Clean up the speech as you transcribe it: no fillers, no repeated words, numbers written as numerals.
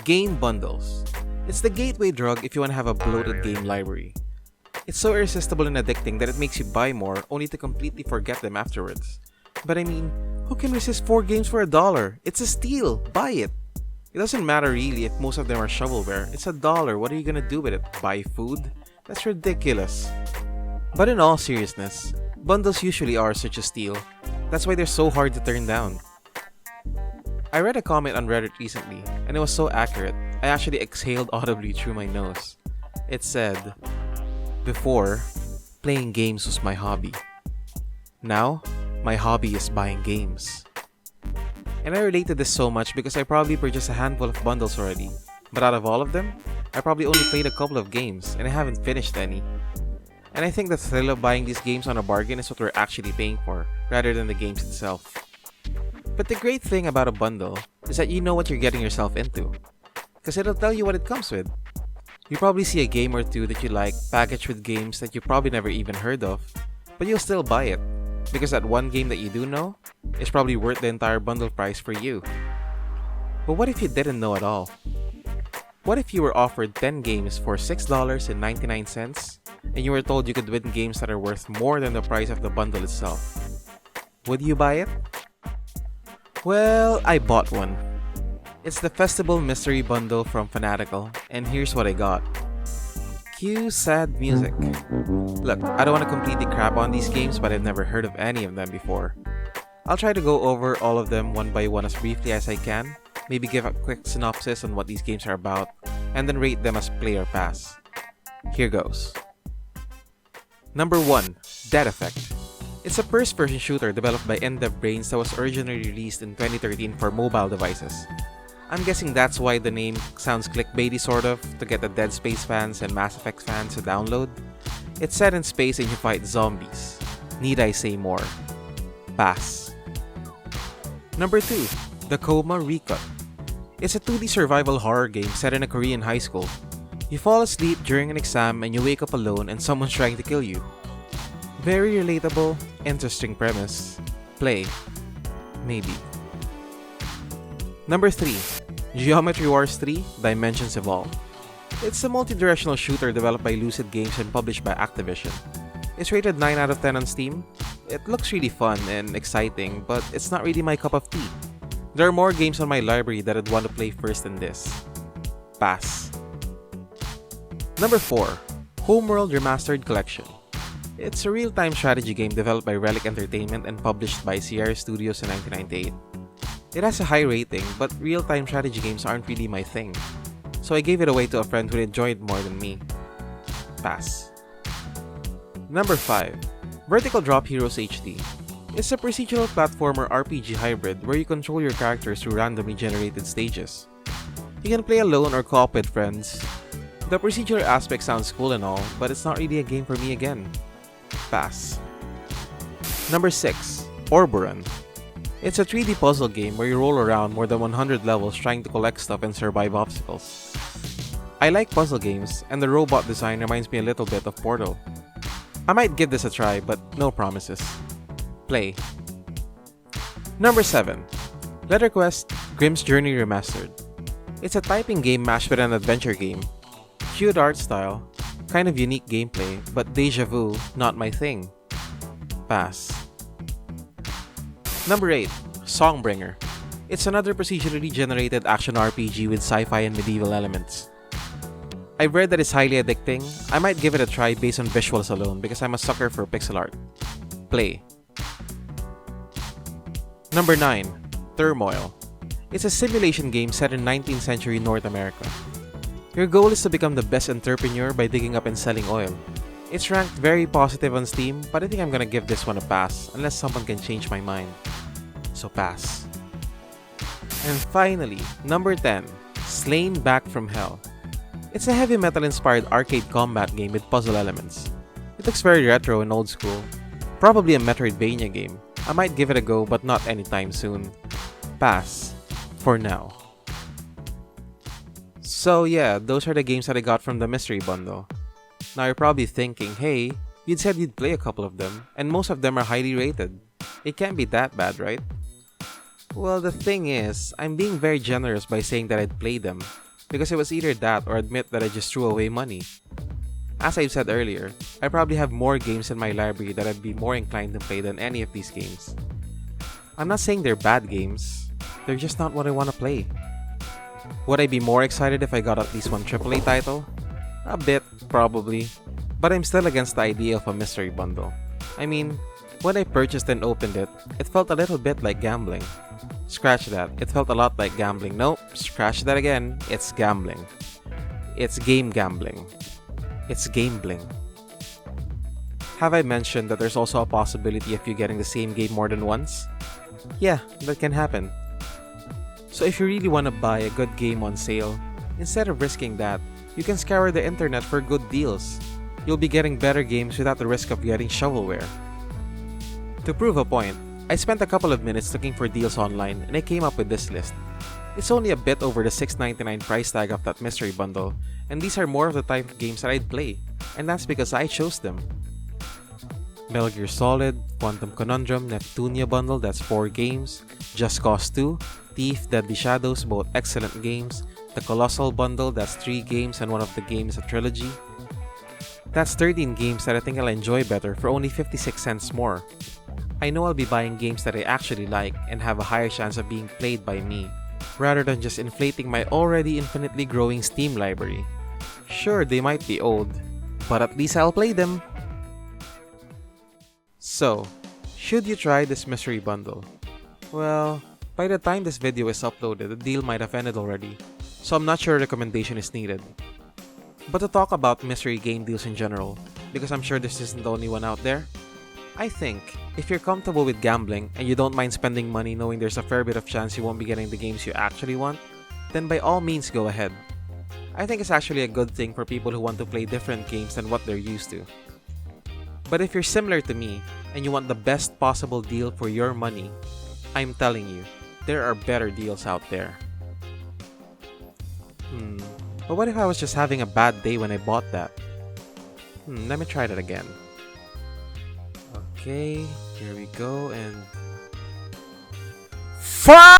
Game bundles. It's the gateway drug if you want to have a bloated game library. It's so irresistible and addicting that it makes you buy more only to completely forget them afterwards. But I mean, who can resist 4 games for $1? It's a steal! Buy it! It doesn't matter really if most of them are shovelware. It's $1. What are you gonna do with it? Buy food? That's ridiculous. But in all seriousness, bundles usually are such a steal. That's why they're so hard to turn down. I read a comment on Reddit recently, and it was so accurate, I actually exhaled audibly through my nose. It said, "Before, playing games was my hobby. Now, my hobby is buying games." And I relate to this so much because I probably purchased a handful of bundles already, but out of all of them, I probably only played a couple of games, and I haven't finished any. And I think the thrill of buying these games on a bargain is what we're actually paying for, rather than the games itself. But the great thing about a bundle is that you know what you're getting yourself into, because it'll tell you what it comes with. You probably see a game or two that you like packaged with games that you probably never even heard of, but you'll still buy it, because that one game that you do know is probably worth the entire bundle price for you. But what if you didn't know at all? What if you were offered 10 games for $6.99 and you were told you could win games that are worth more than the price of the bundle itself? Would you buy it? Well, I bought one. It's the Festival Mystery Bundle from Fanatical, and here's what I got. Cue sad music. Look, I don't want to completely crap on these games, but I've never heard of any of them before. I'll try to go over all of them one by one as briefly as I can, maybe give a quick synopsis on what these games are about, and then rate them as play or pass. Here goes. Number 1. Dead Effect. It's a first-person shooter developed by NDev Brains that was originally released in 2013 for mobile devices. I'm guessing that's why the name sounds clickbaity sort of, to get the Dead Space fans and Mass Effect fans to download. It's set in space and you fight zombies. Need I say more? Pass. Number 2. The Code Marieke. It's a 2D survival horror game set in a Korean high school. You fall asleep during an exam and you wake up alone and someone's trying to kill you. Very relatable, interesting premise. Play. Maybe. Number 3. Geometry Wars 3: Dimensions Evolve. It's a multi-directional shooter developed by Lucid Games and published by Activision. It's rated 9 out of 10 on Steam. It looks really fun and exciting, but it's not really my cup of tea. There are more games on my library that I'd want to play first than this. Pass. Number 4. Homeworld Remastered Collection. It's a real-time strategy game developed by Relic Entertainment and published by Sierra Studios in 1998. It has a high rating, but real-time strategy games aren't really my thing, so I gave it away to a friend who enjoyed more than me. Pass. Number 5. Vertical Drop Heroes HD. It's a procedural platformer RPG hybrid where you control your characters through randomly generated stages. You can play alone or co-op with friends. The procedural aspect sounds cool and all, but it's not really a game for me again. Pass. Number 6. Oberon. It's a 3D puzzle game where you roll around more than 100 levels trying to collect stuff and survive obstacles. I like puzzle games, and the robot design reminds me a little bit of Portal. I might give this a try, but no promises. Play. Number 7. Letterquest: Grimm's Journey Remastered. It's a typing game mashed with an adventure game. Cute art style, kind of unique gameplay, but deja vu, not my thing. Pass. Number 8. Songbringer. It's another procedurally generated action RPG with sci-fi and medieval elements. I've read that it's highly addicting. I might give it a try based on visuals alone because I'm a sucker for pixel art. Play. Number 9. Turmoil. It's a simulation game set in 19th century North America. Your goal is to become the best entrepreneur by digging up and selling oil. It's ranked very positive on Steam, but I think I'm gonna give this one a pass unless someone can change my mind. So pass. And finally, number 10. Slain Back from Hell. It's a heavy metal inspired arcade combat game with puzzle elements. It looks very retro and old school. Probably a Metroidvania game. I might give it a go, but not anytime soon. Pass. For now. So yeah, those are the games that I got from the mystery bundle. Now you're probably thinking, hey, you'd said you'd play a couple of them, and most of them are highly rated. It can't be that bad, right? Well, the thing is, I'm being very generous by saying that I'd play them. because it was either that or admit that I just threw away money. As I've said earlier, I probably have more games in my library that I'd be more inclined to play than any of these games. I'm not saying they're bad games, they're just not what I want to play. Would I be more excited if I got at least one AAA title? A bit, probably. But I'm still against the idea of a mystery bundle. I mean, when I purchased and opened it, it felt a little bit like gambling. Scratch that, it felt a lot like gambling. Nope, scratch that again, it's gambling. It's game gambling. It's gambling. Have I mentioned that there's also a possibility of you getting the same game more than once? Yeah, that can happen. So if you really want to buy a good game on sale, instead of risking that, you can scour the internet for good deals. You'll be getting better games without the risk of getting shovelware. To prove a point, I spent a couple of minutes looking for deals online and I came up with this list. It's only a bit over the $6.99 price tag of that mystery bundle, and these are more of the type of games that I'd play, and that's because I chose them. Metal Gear Solid, Quantum Conundrum, Neptunia bundle, that's 4 games, Just Cause 2, Thief, Deadly Shadows, both excellent games, the Colossal bundle, that's 3 games and one of the games a trilogy. That's 13 games that I think I'll enjoy better for only 56 cents more. I know I'll be buying games that I actually like and have a higher chance of being played by me, rather than just inflating my already infinitely growing Steam library. Sure, they might be old, but at least I'll play them. So, should you try this mystery bundle? Well, by the time this video is uploaded, the deal might have ended already, so I'm not sure a recommendation is needed. But to talk about mystery game deals in general, because I'm sure this isn't the only one out there, I think, if you're comfortable with gambling and you don't mind spending money knowing there's a fair bit of chance you won't be getting the games you actually want, then by all means go ahead. I think it's actually a good thing for people who want to play different games than what they're used to. But if you're similar to me, and you want the best possible deal for your money, I'm telling you, there are better deals out there. But what if I was just having a bad day when I bought that? Let me try that again. Okay, here we go, and... Fuck!